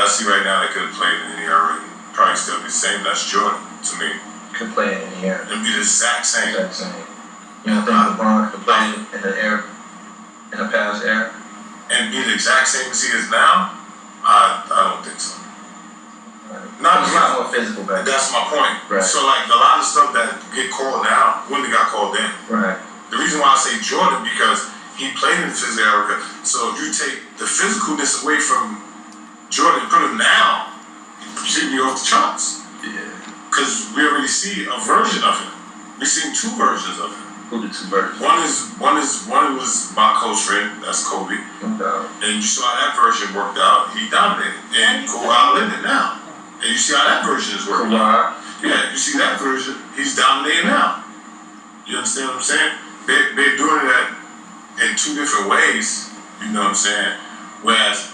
I see right now that could have played in any era and probably still be the same. That's Jordan to me. Could play in any era. It'd be the exact same. Exact same. You don't think LeBron could play in the era, in the past era? And be the exact same as he is now? I don't think so. Not a lot more physical back then. That's my point. Right. So like a lot of stuff that get called now wouldn't have got called then. Right. The reason why I say Jordan because he played in the physical era. So if you take the physicalness away from Jordan and put him now, he should be off the charts. Yeah. Because we already see a version of him. We've seen two versions of him. Who the two versions? One was my close friend, that's Kobe. No. And you saw how that version worked out. He dominated. And Kawhi in it now. And you see how that version is working out. Yeah, you see that version. He's dominating now. You understand what I'm saying? They're doing that in two different ways. You know what I'm saying? Whereas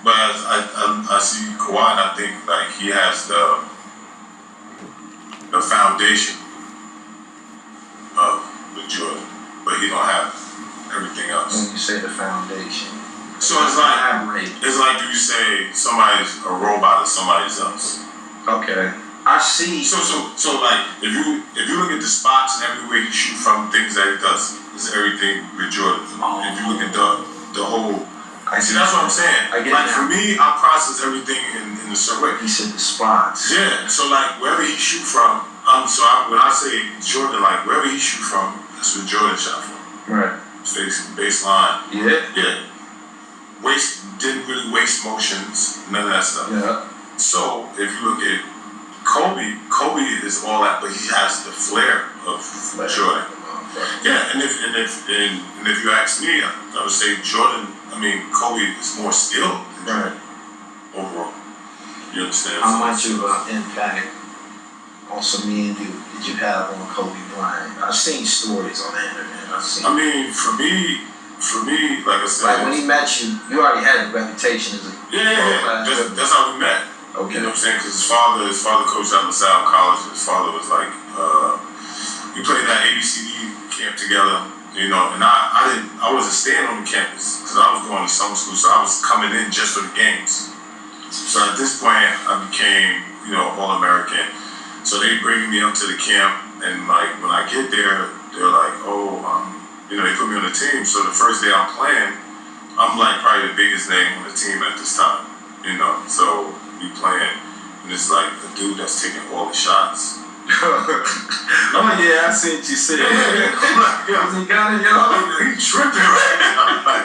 I see Kawhi and I think like he has the foundation of the Jordan, but he don't have everything else. When you say the foundation. So it's like if you say somebody's a robot or somebody's else. Okay. I see. So like if you look at the spots and everywhere he shoot from, things that he does is everything with Jordan. Oh. If you look at the whole, see that's what I'm saying. I get like it for me, I process everything in a certain way. He said the spots. Yeah. So like wherever he shoot from, when I say Jordan, like wherever he shoot from, that's where Jordan shot from. Right. Baseline. Yeah. Yeah. Didn't really waste motions, none of that stuff. Yeah. So if you look at Kobe is all that, but he has the flair of Jordan. Yeah, and if you ask me, I would say Kobe is more skilled than Jordan overall. You understand? How much of an impact on some men did you have on Kobe Bryant? I've seen stories on the internet. For me, like I said, like when he met you, you already had a reputation as a that's how we met. Okay. You know what I'm saying? Because his father coached at LaSalle College. His father was like, we played that ABCD camp together. You know, and I wasn't staying on the campus because I was going to summer school, so I was coming in just for the games. So at this point, I became, All-American. So they bring me up to the camp, and like when I get there, they're like, they put me on the team. So the first day I'm playing, I'm like probably the biggest name on the team at this time. So we playing, and it's like a dude that's taking all the shots. I see what you said. He tripping right now.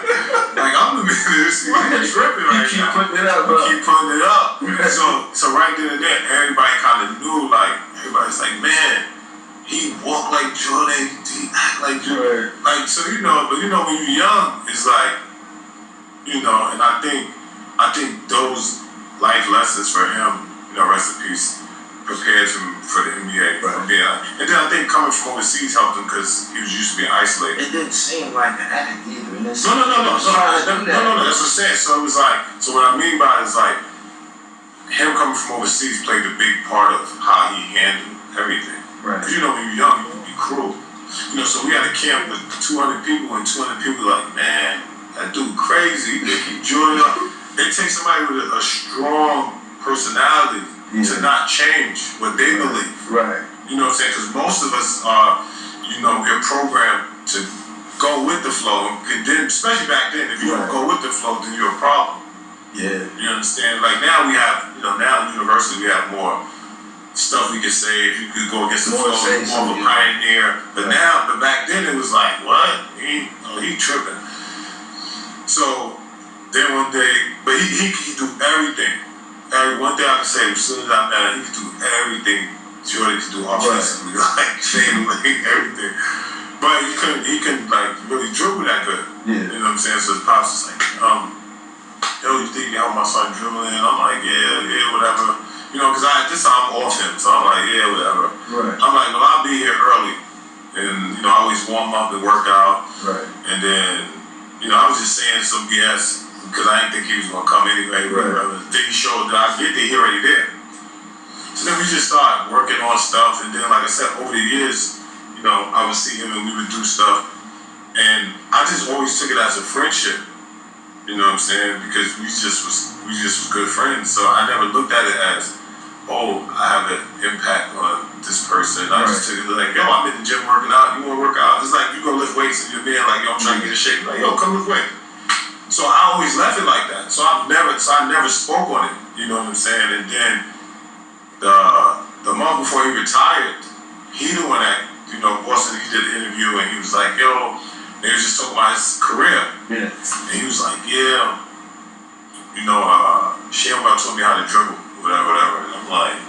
Like I'm the man of this. He tripping right now. Keep putting it up, bro. Keep putting it up. So right then and there, everybody kind of knew. Like everybody's like, man, he walked like Jordan. He act like Jordan. Like so, but when you're young, it's like, and I think those life lessons for him, rest in peace, prepared him for the NBA. And then I think coming from overseas helped him because he was used to being isolated. It didn't seem like an addict either. No. That's what I'm saying. So it was like, so what I mean by it is like, him coming from overseas played a big part of how he handled everything. Right. Because when you're young, you can be cruel. So we had a camp with 200 people, and 200 people were like, man, that dude crazy. They keep joining up. They take somebody with a strong personality to not change what they believe. Right. You know what I'm saying? Because most of us are, we're programmed to go with the flow. And then, especially back then, if you don't go with the flow, then you're a problem. Yeah. You understand? Like now we have, now in university we have more stuff we can say. If you could go against the flow, more of a pioneer. But back then it was like, what? He tripping. So then one day, but he could do everything. One thing I can say, as soon as I met him, he could do everything Jordan could do offensively, like fade away, everything. But he couldn't like really dribble that good. Yeah. You know what I'm saying? So his pops was like, you think you help my son dribbling? I'm like, yeah, whatever. Because at this time I'm off him, so I'm like, yeah, whatever. Right. I'm like, well, I'll be here early, and I always warm up and work out. Right. And then, I was just saying some BS. Because I didn't think he was going to come anyway. Then he showed that I get there, he already there. So then we just started working on stuff. And then, like I said, over the years, I would see him and we would do stuff. And I just always took it as a friendship. You know what I'm saying? Because we just was good friends. So I never looked at it as, oh, I have an impact on this person. I just took it like, yo, I'm in the gym working out. You want to work out? It's like you go lift weights and you're being like, yo, I'm trying to get in shape. Like, yo, come lift weights. So I always left it like that. So I never spoke on it. You know what I'm saying? And then the month before he retired, he the one that, you know, Boston, he did an interview and he was like, yo, they was just talking about his career. Yeah. And he was like, yeah, you know, Shamgar told me how to dribble, whatever. And I'm like,